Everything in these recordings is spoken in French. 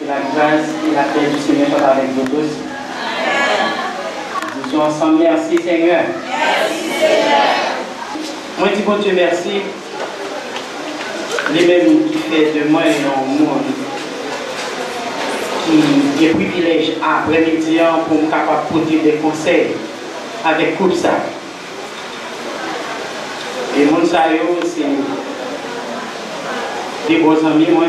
Que la grâce et la paix du Seigneur soient avec vous tous. Disons ensemble, merci Seigneur. Merci Seigneur. Moi, je dis bon Dieu merci. Les mêmes qui fait de moi un monde qui est privilège après-midi pour me capable de porter des conseils avec tout ça. Et mon sayo, c'est des bons amis, moi.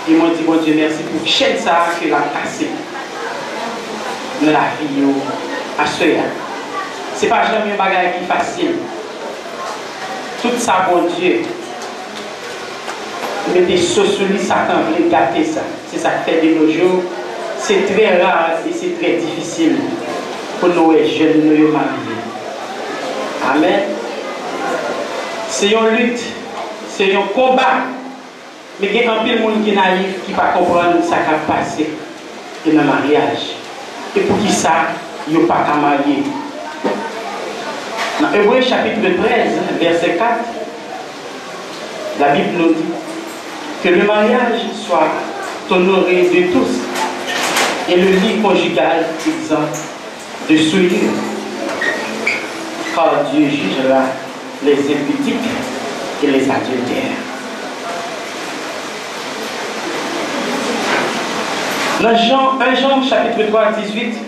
Et moi, je dis bon Dieu merci pour chaque ça que la cassé dans la vie à ce moment. Ce n'est pas jamais un bagage qui est facile. Tout ça, bon Dieu, mettez ce sur lui, Satan veut gâter ça. C'est ça qui fait de nos jours. C'est très rare et c'est très difficile pour nous jeunes nous marier. Amen. C'est une lutte, c'est un combat. Mais il y a un peu de monde qui est naïf, qui ne peut pas comprendre ce qui a passé dans le mariage. Et pour qui ça, il n'y a pas qu'à marier. Dans Hébreux chapitre 13, verset 4, la Bible nous dit que le mariage soit honoré de tous et le lit conjugal exempt de souillure. Car Dieu jugera les impudiques et les adultères. Dans 1 Jean chapitre 3, 18,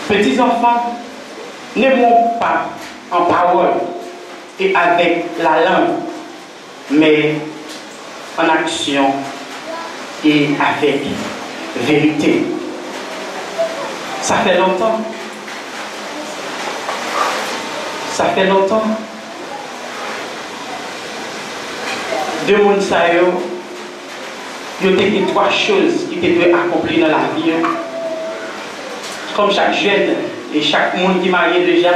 petits enfants, n'aimons pas en parole et avec la langue, mais en action et avec vérité. Ça fait longtemps. Ça fait longtemps. Deux mondes saillants. Il y a trois choses qui doivent accomplir dans la vie. Comme chaque jeune et chaque monde qui est marié déjà,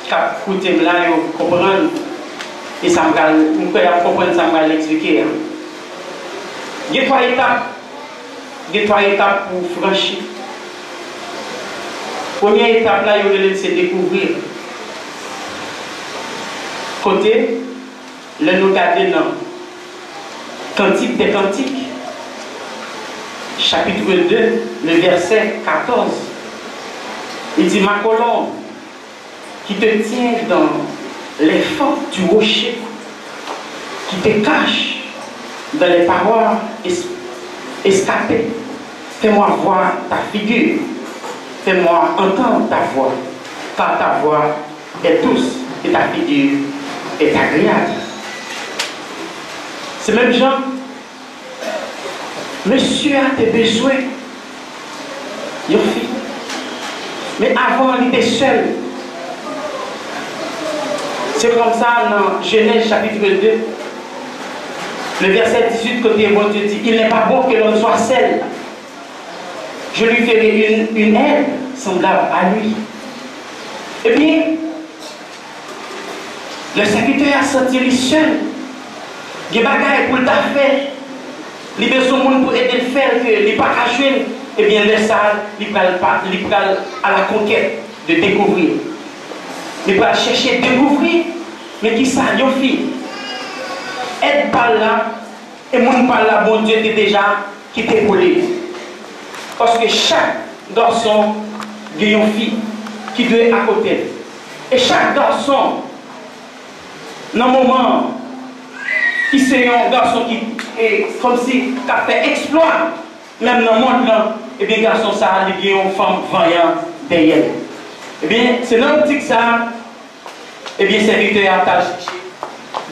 qui a écouté là, il comprend. Et ça me comprendre, ça me l'expliquer. Il y a trois étapes. Il y a trois étapes pour franchir. Première étape là, c'est découvrir. Côté, le nous garder dans Cantique des Cantiques, chapitre 2, le verset 14. Il dit, ma colombe, qui te tient dans les fortes du rocher, qui te cache dans les parois escapées, fais-moi voir ta figure, fais-moi entendre ta voix, car ta voix est douce et ta figure est agréable. C'est même Jean. Monsieur a tes besoins. Il fit. Mais avant, il était seul. C'est comme ça dans Genèse chapitre 2. Le verset 18, côté bon Dieu dit, il n'est pas bon que l'homme soit seul. Je lui ferai une aide semblable à lui. Eh bien, le serviteur a senti lui seul. Il y a des bagages pour le faire. Il y a besoin de monde pour aider le faire, que il n'est pas qu'à jouer. Eh bien, le ça, il va à la conquête de découvrir. Il va chercher à découvrir. Mais qui ça, yon fille? Aide par là, et mon par là, bon Dieu, était déjà qui t'est collé. Parce que chaque garçon a une fille qui doit être à côté. Et chaque garçon, dans le moment, qui c'est un garçon qui est comme si qui a fait exploit, même dans le monde là, et bien garçon ça, il y a une femme vaillante derrière. Et bien, c'est dans l'optique ça, et bien serviteur a cherché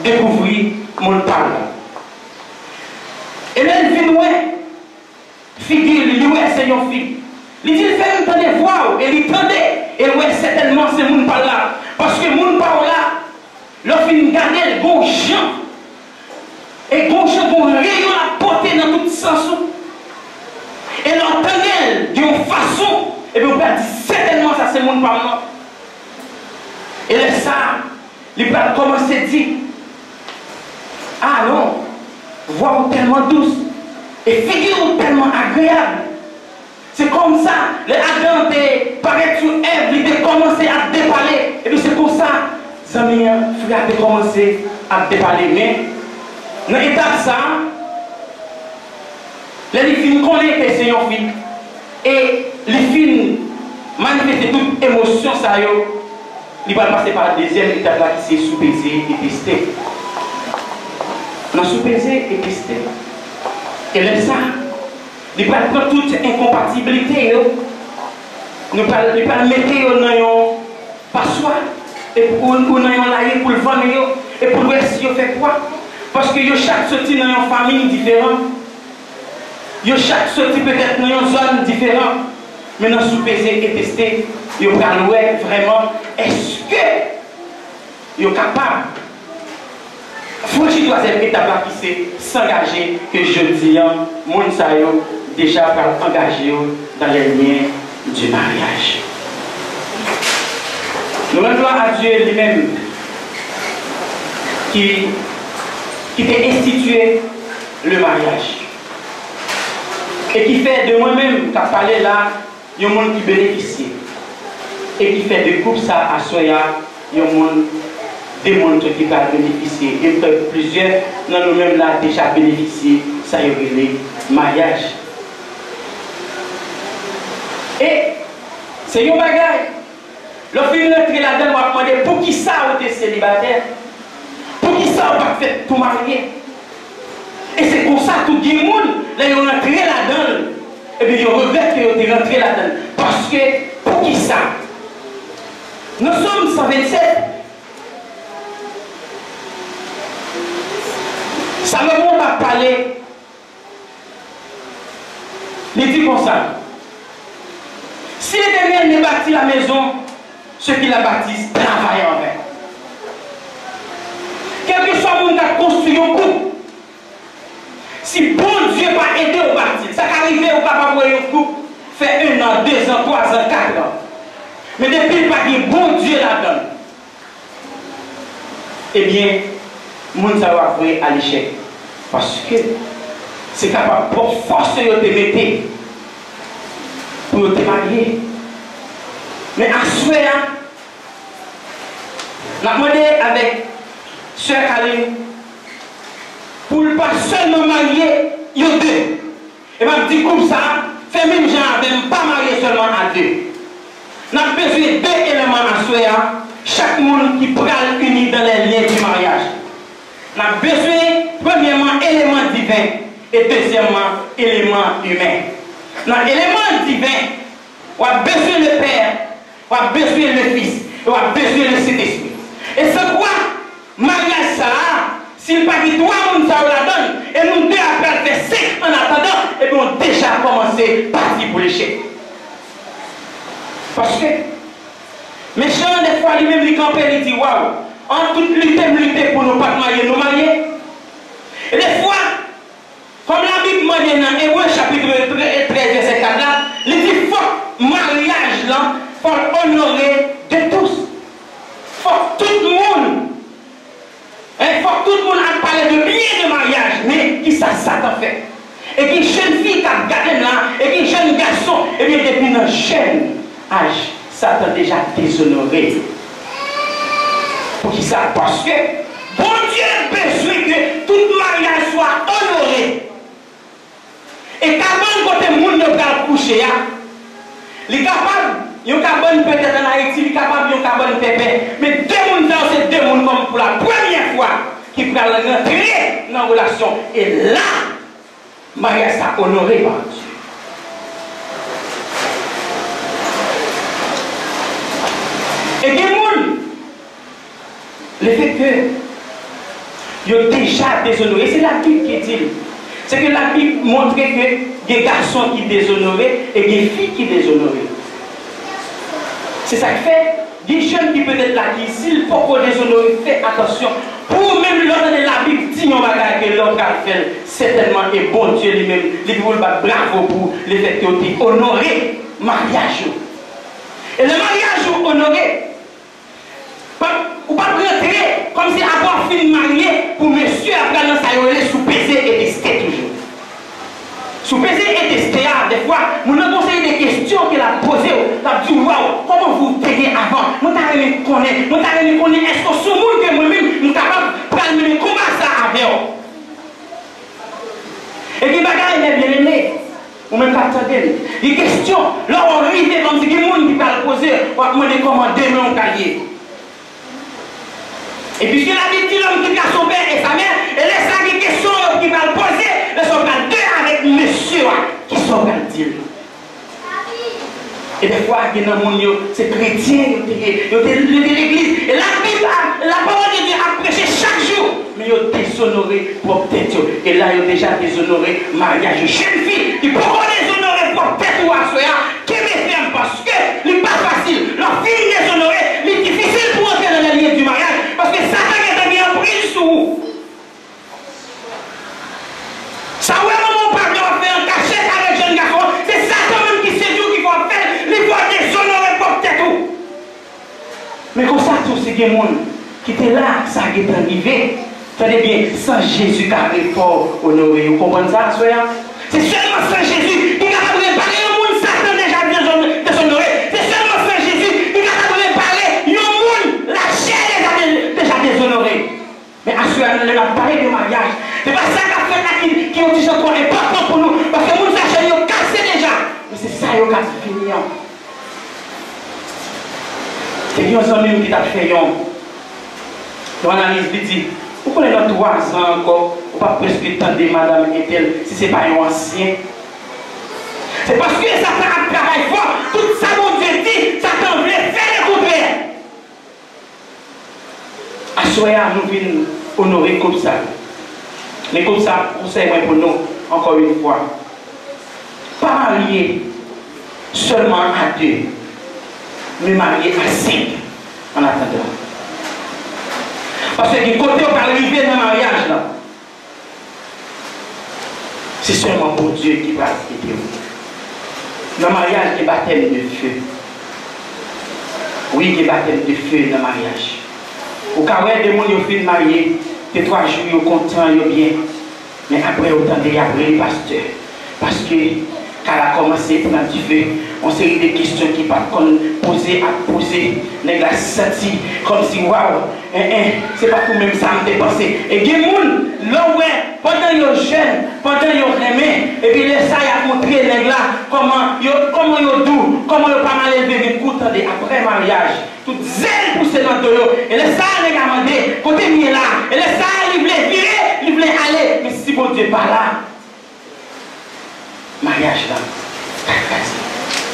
découvrir mon parle. Et là, il vient ouais, figure, il ouais, c'est une fille. Il dit, fait entendre des voix, et il tendait, et ouais, certainement c'est mon parle là. Parce que mon parle là, l'offre une garder le bon gens. Et gauche, bon rayon à porter dans tout sens. Et l'entendel d'une façon, et bien on peut dire certainement ça c'est mon parlement. Et là ça, il peut commencer à dire, ah non, voix tellement douce, et figure tellement agréable. C'est comme ça, les Adam paraît sur Ève, il a commencé à déballer. Et puis c'est comme ça, Zami, frère a commencé à déballer. Mais dans l'étape ça, Les filles connaissent que c'est une fille. Et les filles manifestent toute émotion, ça y est. Il va passer par la deuxième étape là qui c'est sous-peser et tester. Dans sous-peser et tester. Et là, ça, il va prendre toute incompatibilité. Nous allons mettre dans un passoire. Et pour nous lailler pour le vendre. Et pour voir si vous faites quoi. Parce que chaque sorti dans une famille différente. Chaque sorti peut-être dans une zone différente. Mais dans sous-peser et tester, vous allez vraiment, est-ce que vous êtes capable franchir la troisième étape qui c'est s'engager, que je dis, mon sayo déjà par engager dans les liens du mariage. Nous rendons à Dieu lui-même qui a institué le mariage et qui fait de moi-même, qui a parlé là, il y a un monde qui bénéficie et qui fait de couple ça à Soya, il y a un monde des mondes qui va bénéficier. Et plusieurs, nous-mêmes là, déjà bénéficié, ça y est, le mariage. Et c'est un bagage. Lorsque vous entrez là-dedans, vous va demander pour qui ça vous êtes célibataire? Pour qui ça vous va faire pour marier? Et c'est comme ça tout le monde, là, ils ont entré là-dedans. Et puis ils regrettent qu'ils ont rentré là-dedans. Parce que, pour qui ça? Nous sommes 127. Salomon va parler. Il dit comme ça. Si l'Éternel ne bâtit la maison, ceux qui la bâtissent travaillent en vain. Quel que soit le monde qui a construit un couple, si bon Dieu va aider au bâtir, ça arrive au capable de un couple, fait 1 an, 2 ans, 3 ans, 4 ans. Mais depuis qu'il n'y a pas bon Dieu là-dedans, eh bien, le monde va vouer à l'échec. Parce que c'est capable pour force de te mettre pour te marier. Mais à ce moment-là, on a demandé avec Sœur Kaline pour ne pas seulement marier, il y a 2. Et bien, je dis comme ça, fait même genre, même pas marier seulement à 2. On a besoin de 2 éléments à ce moment-là, chaque monde qui pourra unir dans les liens du mariage. On a besoin, premièrement, élément divin et deuxièmement, élément humain. Dans l'élément divin, on a besoin le Père, on a besoin le Fils, on a besoin le Saint-Esprit. Et c'est quoi? Mariage ça, s'il pas dit 3 personnes ça la donne, et nous 2 après faire 5 en attendant, et puis on a déjà commencé à partir pour l'échec. Parce que, méchant des fois, lui-même, il campe, il dit waouh, en toute lutter pour ne pas marier, nous marier. Et des fois, comme la Bible dit dans Hébreux chapitre 13, verset 4 là, il dit faut mariage là, faut honorer de tous. Faut tout le monde. Il faut que tout le monde a parlé de bien de mariage, mais qui ça Satan fait? Et qui jeune fille qui a gardé là, et qui jeune garçon, et bien depuis notre jeune âge, Satan déjà déshonoré. Pour qui ça? Parce que bon Dieu a besoin que tout mariage soit honoré. Et quand côté monde ne peut coucher, il est capable, il est capable peut-être en Haïti, il est capable, il est capable de pépé. Mais 2 personnes, c'est 2 personnes comme pour la première fois qui peuvent rentrer dans la relation. Et là, mariage est honoré par Dieu. Et des gens, le fait que ils ont déjà déshonoré, c'est la Bible qui dit. C'est que la Bible montre que des garçons qui déshonorés et des filles qui déshonorées. C'est ça qui fait, des jeunes qui peut-être là, qui s'ils faut déshonorer, faites attention. Pour même l'ordre de la Bible, dit on va que l'homme qui fait certainement et bon Dieu lui-même, il vous bravo pour le fait que honoré mariage. Et le mariage honoré, ou pas rentrer comme si avoir fini marié pour monsieur après dans sa yole sous pesé et testé toujours. Sous pesé et testé, des fois, nous avons conseillé des questions qu'il a posées. Il a dit waouh, comment vous tenez avant? Nous t'avons connaître, est-ce que ce monde que moi-même, nous sommes capables de mener combat ça avec vous? Et qui bagaille est bien aimé. Ou même qu'attendez. Il question, là on arrive comme si il y a des gens qui parlent poser, on va demander comment demain on cahier. Et puisque la vie dit l'homme qui a son père et sa mère, et laisse la question qui va le poser, laisse on va deux avec monsieur qui sont dire. Et des fois, il y a des gens, c'est chrétien, il y a l'église. Et la Bible, la parole de Dieu a prêché chaque jour. Mais ils ont déshonoré pour tête. Et là, ils ont déjà déshonoré mariage. Une jeune fille qui peut déshonorer pour tête ou à soi, qui me ferme parce que ce n'est pas facile. Leur fille déshonorée, c'est difficile pour entrer dans la ligne du mariage. Parce que Satan est bien pris sur vous. Ça, ouais, mon père doit faire un cachet avec jeune garçon. C'est Satan même qui séduit qu'il faut faire. Il faut déshonorer pour tête. Mais comme ça, tout ce qui est monde qui était là, ça qui est arrivé. Tenez bien, sans Jésus qui arrive fort honoré. Vous comprenez ça, soyez? C'est seulement sans Jésus qui est capable de parler au monde, Satan déjà déshonoré. C'est seulement sans Jésus qui est capable de parler au monde, la chair déjà déshonorée. Mais à ce moment-là, on a parlé de mariage. C'est pas ça qu'a fait là qui est aussi important pour nous. Parce que nous, ça chair est cassé déjà. Mais c'est ça qui a fini. C'est un ami qui t'a fait dans l'analyse, il dit, vous connaissez dans 3 ans encore, vous ne pouvez pas presque tendre madame et tel si ce n'est pas un ancien. C'est parce que Satan a travaillé fort, tout ça, mon Dieu dit, Satan voulait faire le contraire. À Soya, nous venons honorer comme ça. Mais comme ça, conseil pour nous, encore une fois, pas marier seulement à 2, mais marier à 5 en attendant. Parce que du côté on va arriver dans le mariage là, c'est seulement pour Dieu qui va aider vous. Dans le mariage, il y a baptême de feu. Oui, il y a baptême de feu dans le mariage. Au cas où des gens qui sont mariés, que 3 jours, ils sont contents, ils sont bien. Mais après, autant de après les pasteurs. Parce que quand elle a commencé à prendre du feu, on série de questions qui pas poser à poser. Les gars senti comme si waouh, c'est pas tout même ça me dépensé. Et des gens, là ouais, pendant qu'ils sont jeunes, pendant qu'ils sont aimés, et puis les ça y a montré les gars comment ils doux, comment ils pas mal élevé, mais écoute, après mariage, tout zèle poussé dans le dos. Et les ça les gars demandé, côté mieux là, et les ça ils voulaient virer, ils voulaient aller, mais si bon Dieu pas là, mariage là,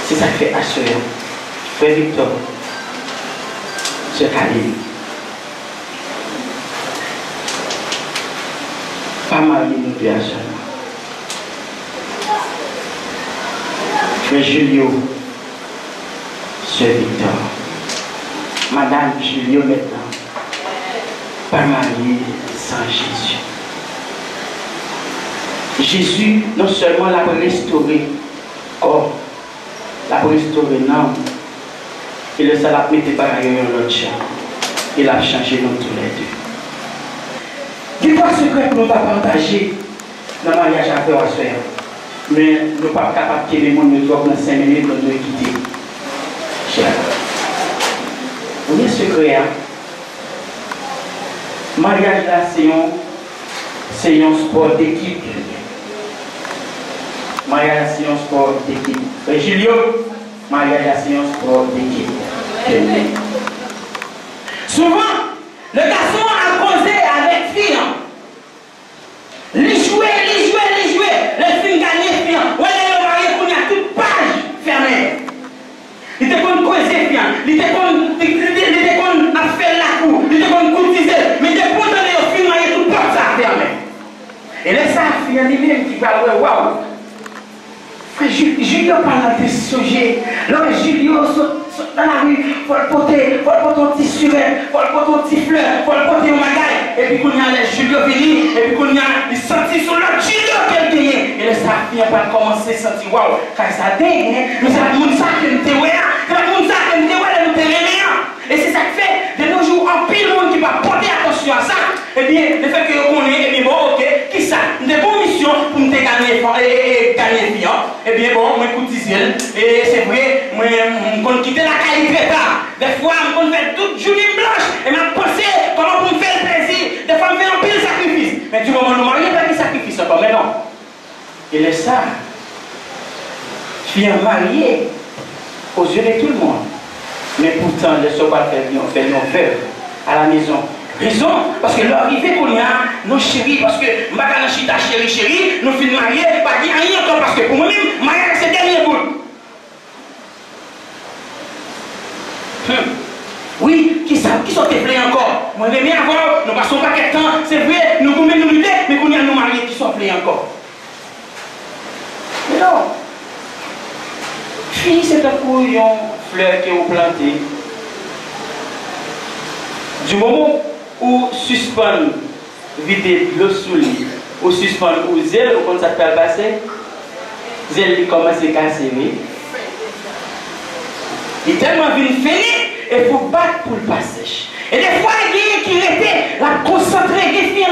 c'est ça qui fait assurer. Frère Victor, Sœur Khalil, pas marié nous deux à seulement. Frère Julio, Sœur Victor, Madame Julio maintenant, pas marié sans Jésus. Jésus, non seulement l'a restauré corps, l'a restauré non, et le seul a mis des bagailles dans l'autre chambre. Il a changé nous tous les deux. Dis-moi ce que nous avons partagé dans le mariage à faire à faire. Mais nous ne sommes pas capables de quitter le monde de dans 5 minutes, nous devons quitter. Cher. Vous voyez ce secret? Le mariage là, c'est un sport d'équipe. Mariage, c'est un sport d'équipe. Et Julio, mariage, c'est un sport d'équipe. Souvent, le garçon a causé avec fille. Les jouer. Les filles gagner fille. Ouais, le mari, il y a toute page fermée. Il était comme causer fille. Il était comme faire la cour. Il était comme courtiser. Mais il était content de filles, il y a toute porte ça fermée. Et là, ça, fille, il même qui va, waouh. Frère Julio parle de ce sujet. Là, Julio saute dans la rue, il faut le porter un petit survêt, il faut le porter un petit fleur, il faut le porter un magaille. Et puis, quand il y a les Julio venu, et puis, quand il sentit sur l'autre Julio qu'elle gagne. Et le staff vient par commencer à sentir, waouh, quand ça dégaine, mais c'est la monde ça qui me déoué, c'est la monde ça qui me déoué, elle me déoué. Et c'est ça qui fait, de nos jours, en pile monde qui va porter attention à ça. Eh bien, le fait que je connais, et bien bon, ok, qui ça? Des bonnes missions pour me gagner fille. Eh bien bon, moi écoute diesel, et c'est vrai, moi je quitter la qualité très tard. Des fois, je fais toute journée blanche, et je pense comment pour me faire plaisir. Des fois, je fais un pile sacrifice. Mais du moment où nous marions, il n'y a pas de sacrifice encore, mais non. Et laisse ça. Fille mariée aux yeux de tout le monde. Mais pourtant, les soldats fait une veuve à la maison. Raison, parce que l'arrivée qu'on a, nos chéris, parce que Mbaka Chita chéri, nous finissons mariés, pas dire rien encore, parce que pour moi-même, mariage c'est le dernier bout. Oui, qui sont appelés encore. Moi, j'aime bien avoir, nous passons pas quelques temps, c'est vrai, nous pouvons nous lutter, mais qu'on y a nos mariés qui sont appelés encore. Mais non. Fille, c'est un couillon, fleur que vous plantez. Du moment où suspend vider l'eau sous lui, ou suspend ou zèle, ou quand ça peut passer, zèle il commence à casser. Il est tellement venu finir, il faut battre pour le passer. Et des fois, il y a qui répète, la concentrer, les filles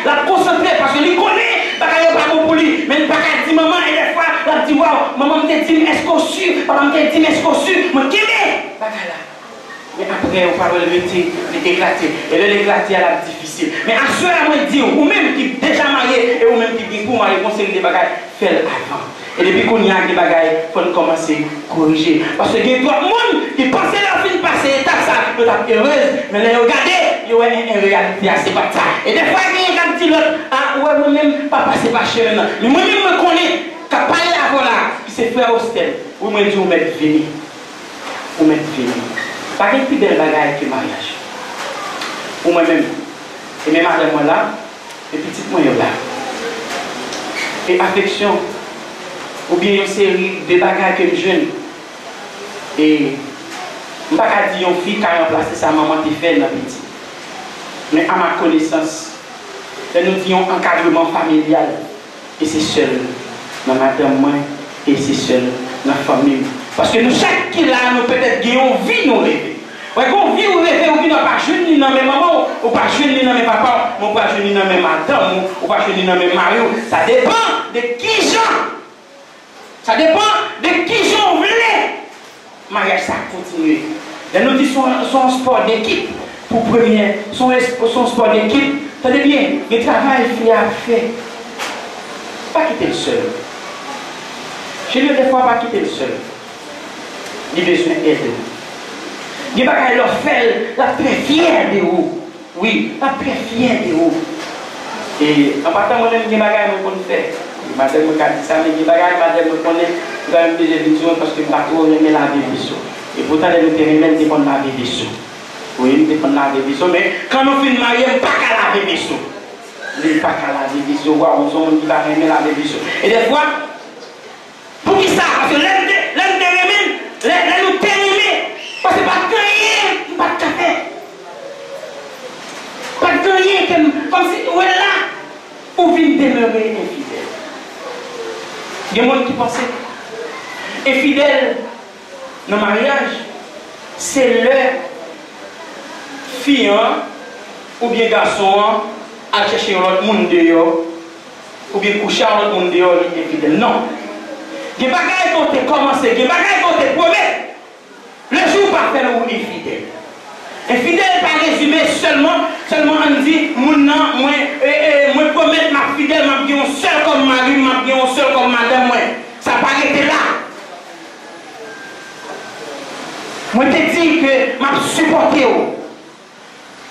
la concentrer, parce que lui connaît, parce qu'il n'y a pas bon pour lui, mais il n'y a pas qu'à dire maman, et des fois, il dit waouh, maman me dit, est-ce qu'on sûr, maman me dit, est-ce qu'on sûr, moi, qui est, mais après, on parle de l'éclater. Et de l'éclater, elle est difficile. Mais à ce moment-là, je dis, ou même qui est déjà marié, et ou même qui dit pour marier, conseiller des bagages, faites avant. Et depuis qu'on y a des bagages, il faut commencer à corriger. Parce que il y a d'autres monde qui pensent leur fin de passer étape, ça peut être heureuse, mais les regarder, il y a une réalité assez bataille. Et des fois, il y a un petit l'autre, ah ouais, moi-même, pas passer par chez eux. Mais moi-même, je connais, qu'à parler avant là, qui s'est fait hostel, ou moi, je vous mets venir. Ou mettre venir. Pas de plus belle bagaille que le mariage. Pour moi-même. Et même avec moi là, et petit moi là. Et affection. Ou bien une série de bagailles que je jeune. Et je ne peux pas dire une fille qui a remplacé sa maman qui fait dans petit. Mais à ma connaissance, nous disons encadrement familial. Et c'est seul dans ma moi et c'est seul dans la famille. Parce que nous, chaque qui là, nous peut-être gagnons vie, nous rêver. Ouais, qu'on vit ou rêver, ou qui n'a pas jeune ni dans mes mamans, ou pas jeune ni dans mes papas, ou pas jeune ni dans mes madame, ou pas jeune ni dans mes maris. Ça dépend de qui j'en. Ça dépend de qui j'en voulais. Mariage, ça continue. Et nous disons son sport d'équipe pour premier, son sport d'équipe. Tenez bien, le travail fait à faire. Pas quitter le seul. J'ai lu des fois pas quitter le seul. Il a besoin d'aide. Il va leur faire la très fière de vous. Oui, la très fière de vous. Et en partant, moi, je vais faire. Madame me dit ça, mais je me connais, je vais me dire parce que je ne vais pas trop aimer la vie. Et pourtant, je vais me dépendre de la vie. Oui, je dépends de la vie. Mais quand nous finissons mariés, je ne vais pas la vie. Je ne vais pas la vie. On ne va pas aimer la vie. Et des fois, pour qui ça? Parce que l'un nous terminer. Parce que pas de gagner, pas de café. Pas de gagner, comme si on est là pour venir demeurer infidèle. Il y a des gens qui pensent infidèle dans le mariage, c'est leur fille ou bien garçon à chercher un autre monde dehors ou bien coucher un autre monde dehors infidèle. Non. Il y a des bagages qui ont commencé, il y a des bagages qui ont promis. Le jour par faire ou infidèle. Infidèle pas résumé seulement on dit moi promettre ma fidèle, m'a bien seul comme mari, m'a bien seul comme madame moi. Ça pas été là. Moi te dis que m'a supporté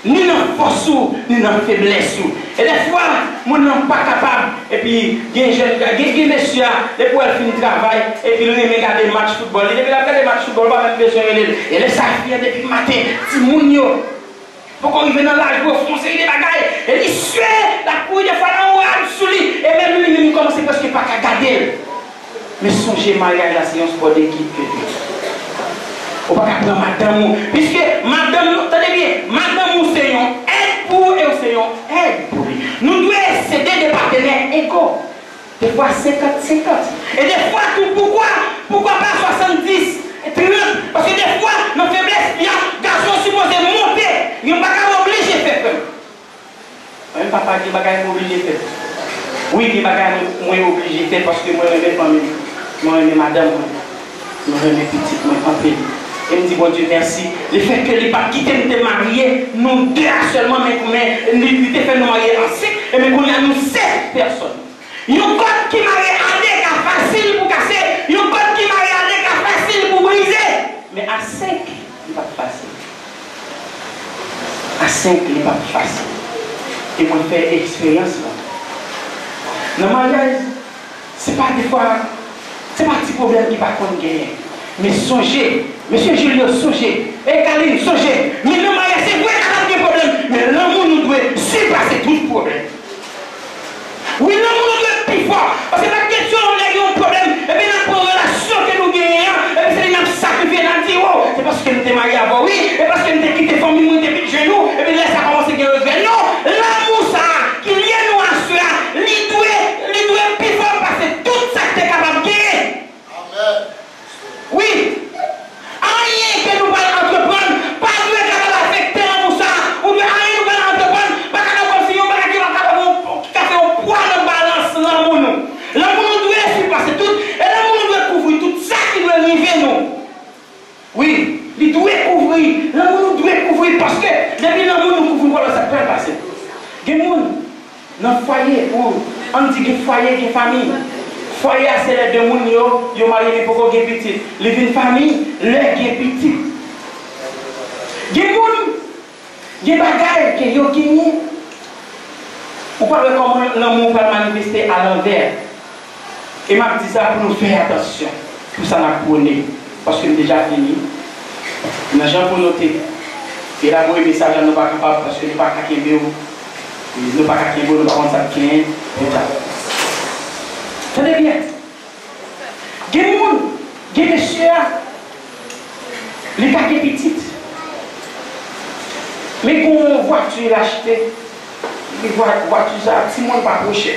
ni dans force ni dans faiblesse. Et des fois, moi non pas capable. Et puis, il y a des messieurs, et puis elle finit le travail, et puis il regarde des matchs football. Il regarde des matchs football, pas même besoin de lui. Et les safirs depuis le matin, si mounio. Faut qu'on arrive dans l'âge pour foncer des bagailles. Et il suit la couille de fois là, on a sous lui. Et même lui, il commence presque pas à garder. Mais songez, mariage là, c'est un sport d'équipe que Dieu. On va pas prendre madame, puisque madame, attendez bien, madame ou c'est un aide pour et c'est un aide pour lui. Nous devons céder des partenaires égaux. Des fois 50-50. Et des fois, pourquoi pas 70 et 30? Parce que des fois, nos faiblesses, il y a un garçon supposé monter. Il n'y a pas obligé de faire. Un papa qui n'est pas obligé de faire. Oui, qui n'est pas obligé de faire parce que moi, je vais famille. Moi, je vais madame. Moi, je vais petite, moi, en fait. Et me dit, bon Dieu, merci. Le fait que les pas quitter nous marier, nous deux seulement, mais il te fait nous marier en 5, et mais qu'on a nous 7 personnes. Yon code qui m'a regardé qui est facile pour casser. Yon code qui m'a regardé qui est facile pour briser. Mais à 5, il n'est pas facile. À 5, il n'est pas facile. Et moi, je fais expérience là. Dans le mariage, ce n'est pas des fois, ce n'est pas un petit problème qui va contre gagner. Mais songez, monsieur Julien, songez, et Kaline, songez. Mais le mariage, c'est vrai qu'il y a des problèmes. Mais l'amour nous doit surpasser tout ce problème. Oui, l'amour nous doit être plus fort. Parce que la question, on a un problème. Et bien, la relation que nous gagnons, et c'est nous sacrifier dans le oh, c'est parce que nous sommes mariés avant, oui, et parce que nous avons quitté la famille, nous avons quitté genoux, et bien là, ça commence à gagner le regret. Non, l'amour, ça, qui lie nous à cela, il doit plus fort parce que tout ça que tu es capable de gagner. Amen. Oui. Rien que nous allons entreprendre, pas de nous capable d'affecter l'amour, ça, ou de rien nous allons entreprendre, pas de nous conseiller, pas de nous faire un poids de balance l'amour, nous. L'amour nous doit surpasser tout, et l'amour nous doit couvrir tout ça qui doit arriver, nous. Oui, il doit couvrir, l'amour nous doit couvrir parce que depuis l'amour nous couvre, voilà, ça peut passer. Il y a des gens dans le foyer, on dit que foyer, que famille. Foyer, c'est les deux gens qui ont marié pour qu'ils aient petit. Les une famille, leur qui est petit. Il y a des gens qui ont bagaille qui ont gagné. Vous parlez comment l'amour va manifester à l'envers. Et m'a dit ça pour nous faire attention. Tout ça n'a pas donné. Parce que déjà fini. Nous avons pour noter. Et là, le message, nous ne sommes pas capables parce que nous ne sommes pas capables. Nous ne sommes pas capables, nous ne sommes pas capables. Tenez bien. Il y a des gens, il y a des soeurs, les paquets petits. Mais quand on voit que tu l'as acheté, les voitures, si le monde pas approché,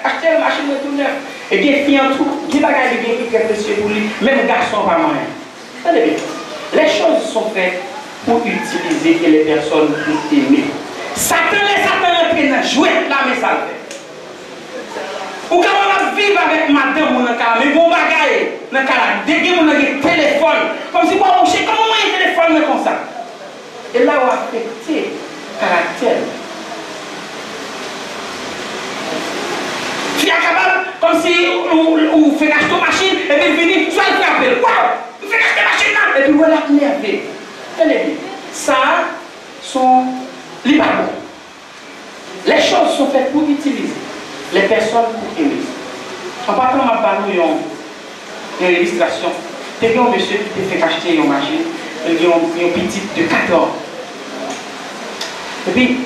acheter une machine de tout neuf. Et bien, filles en tout, qui va gagner bien qui est précieux pour lui, même garçon pas moyen. Tenez bien. Les choses sont faites pour utiliser et les personnes pour aimer. Satan est dans jouer là, mais ça le fait. Ou quand on va vivre avec madame ou dans le cas, mais bon bagaille, dans le cas, dès que on a un téléphone, comme si on a comment un téléphone comme ça. Et là, on a affecté le caractère. Tu es capable, comme si on fait acheter une machine, et puis venir, soit il fait appel. Waouh! On fait acheter une machine là! Et puis voilà, il est avec. Tenez bien. Ça, sont les bons. Les choses sont faites pour utiliser les personnes pour aimer. En partant de ma parole, une illustration. Il y a un monsieur qui t'a fait acheter une machine, il y a une petite de 4 ans. Et puis,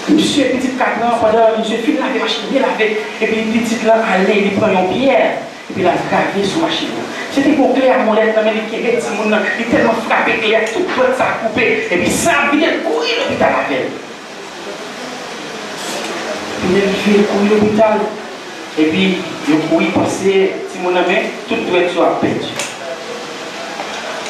monsieur est petit 4 ans, pendant monsieur filme la machine bien lavée, et puis une petite là, allait, il prend une pierre, et puis il a gravé sur la machine. C'était pour clair, mon lettre, mais il est tellement frappé, il a tout ça a coupé, et puis ça a bien courir l'hôpital avec. Il est courir l'hôpital, et puis il a couru passer, si mon ami, toute direction a perdu.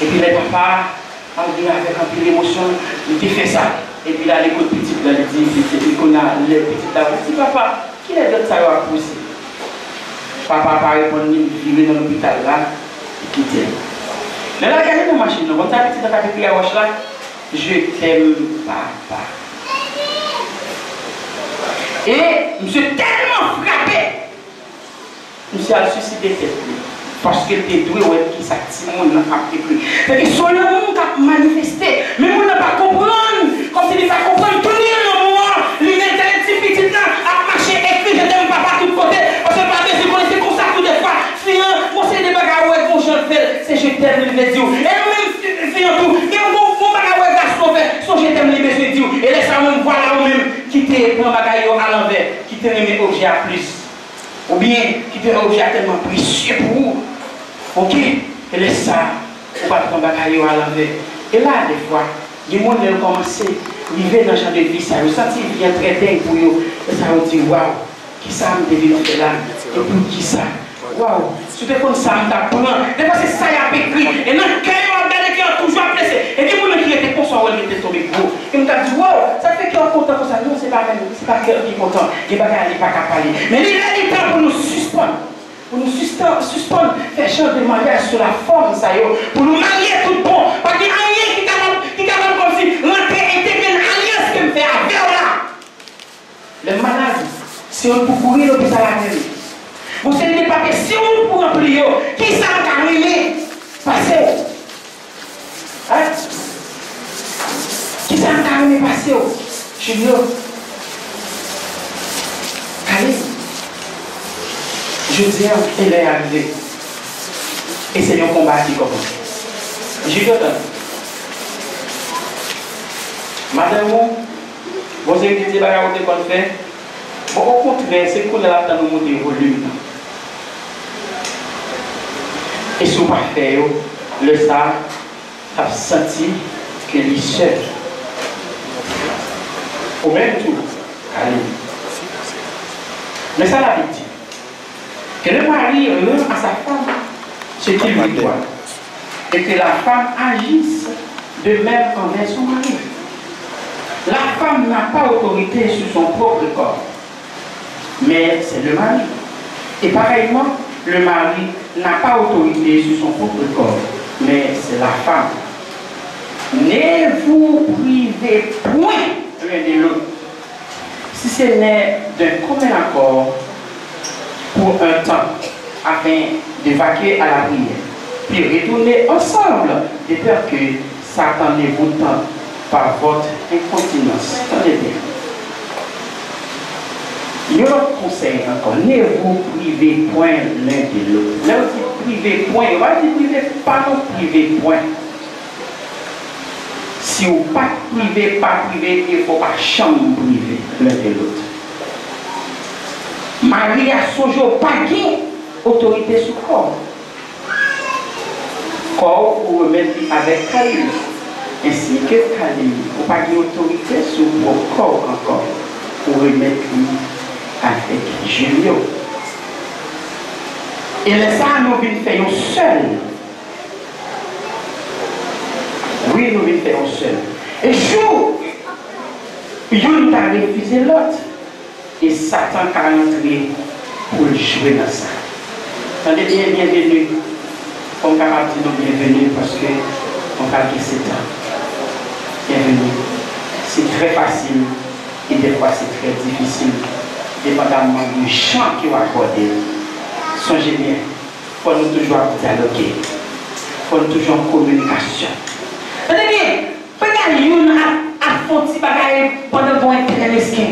Et puis les papas, en vient avec un peu d'émotion, il fait ça. Et puis là, l'écoute petite, là, il dit, qu'on a les petites là, il dit, papa, qui est d'autre ça va pousser? Papa n'a pas répondu, il vient dans l'hôpital là, il quitte. Mais là, regardez la machine, quand ta petite a fait la roche là, je t'aime, papa. Et monsieur tellement frappé, monsieur a suicidé tête. Parce qu'elle était douée, ouais, qui s'active, on n'a pas écrit. C'est que son amour a manifesté, mais on n'a pas compris. Comme s'il ne pas comprendre, tout le monde, l'intellect petit là, a marché, écrit, je t'aime papa tout côté. Parce que papa, c'est comme ça toutes les fois. Si on sait des bagages, ouais, mon jean fait, c'est je t'aime, il veut dire. Et même, si on tout, et mon bagage, ouais, garçon fait, son je t'aime, il veut dire. Et laisse ça même, voilà, ou même, qui te prend bagage à l'envers, qui te remet objet à plus. Ou bien, qui te remet objet tellement précieux pour vous. Ok, et laisse ça, on va prendre bagaille à l'envers. Et là, des fois, les gens ont commencé à vivre dans le champ de vie, ça a senti bien traité pour eux. Et ça a dit, waouh, qui ça me devait faire là? Et pour qui ça? Waouh, si tu es comme ça, tu apprends. Des fois, c'est ça qui a écrit. Et dans le cœur, on a regardé qui ont toujours blessé. Et des gens qui étaient conscients, ils étaient tombés gros. Et on a dit, waouh, ça fait qu'ils sont contents comme ça. Non, c'est pas même, c'est pas cœur qui est content. Les bagages, ils ne sont pas parler. Mais il est temps pour nous suspendre. Pour nous suspendre, faire chanter de mariage sur la forme, ça y est, pour nous marier tout bon. Parce qu'il y a rien qui est capable comme si rentrer intégrer une alliance qui me fait avec là. Les malades, Si on peut courir l'hôpital à l'année. Vous savez pas que si on peut remplir, qui ça va arriver? Passez. Hein? Qui ça va arriver? Passez. Junior. Allez. Je dis, elle est arrivée. Et c'est un combat qui commence. J'ai dit, madame, vous avez dit, vous qu'on fait. Au contraire, c'est qu'on a dans nous monter volume. Et si vous ne faites pas, le ça a senti que les seul. Au même tour, allez. Mais ça l'a dit. Que le mari rend à sa femme ce qu'il lui doit. Et que la femme agisse de même envers son mari. La femme n'a pas autorité sur son propre corps. Mais c'est le mari. Et pareillement, le mari n'a pas autorité sur son propre corps, mais c'est la femme. Ne vous privez point l'un de l'autre, si ce n'est d'un commun accord pour un temps, afin de vaquer à la prière, puis retourner ensemble, de peur que Satan ne vous tente par votre incontinence. Tenez bien. Il y a un autre conseil encore, ne vous privez point l'un de l'autre. Là où vous privez point, on va dire privez pas, non privez point. Si vous pas privé, il ne faut pas chambre privée l'un de l'autre. Marie a son jour pas autorité sur le corps. Corps vous remettre avec Khalil. Ainsi que Khalil, vous pas autorité sur vos corps encore. Pour remettre avec Julio. Et les ça, nous venons faire seul. Oui, nous venons faire seul. Et jour, il a refusé l'autre. Et Satan a entré pour jouer dans ça. Attendez bien, bienvenue. On va dire bienvenue parce que on va dire c'est temps. Bienvenue. C'est très facile et des fois c'est très difficile. Dépendamment du champ qui va accorder. Songez bien, il faut nous toujours dialoguer. Il faut nous toujours en communication. Tenez bien, regardez, il y a un petit bagage pendant qu'on est très mesquin.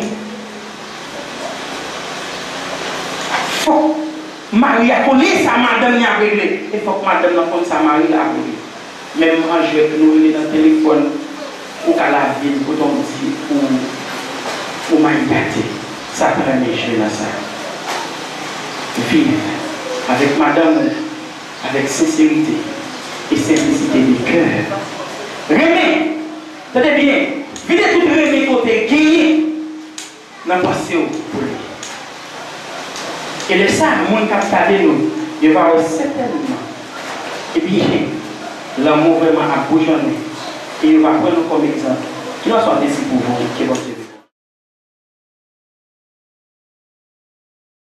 Il faut que Marie a connu sa madame a réglé. Il faut que madame a connu sa Marie a réglé. Même quand je vais nous venir dans le téléphone, ou qu'à la ville, pour ton dit, ou m'a gâté. Ça prend mes jeux dans ça. Vivre avec madame, avec sincérité et simplicité du cœur. Remets, tenez bien, videz tout remets côté gagné dans le passé pour lui. Et le ça, le monde qui nous, il va certainement, et bien, l'amour vraiment a bougeonné. Et il va prendre comme exemple. Qui va sortir ici pour vous, qui va se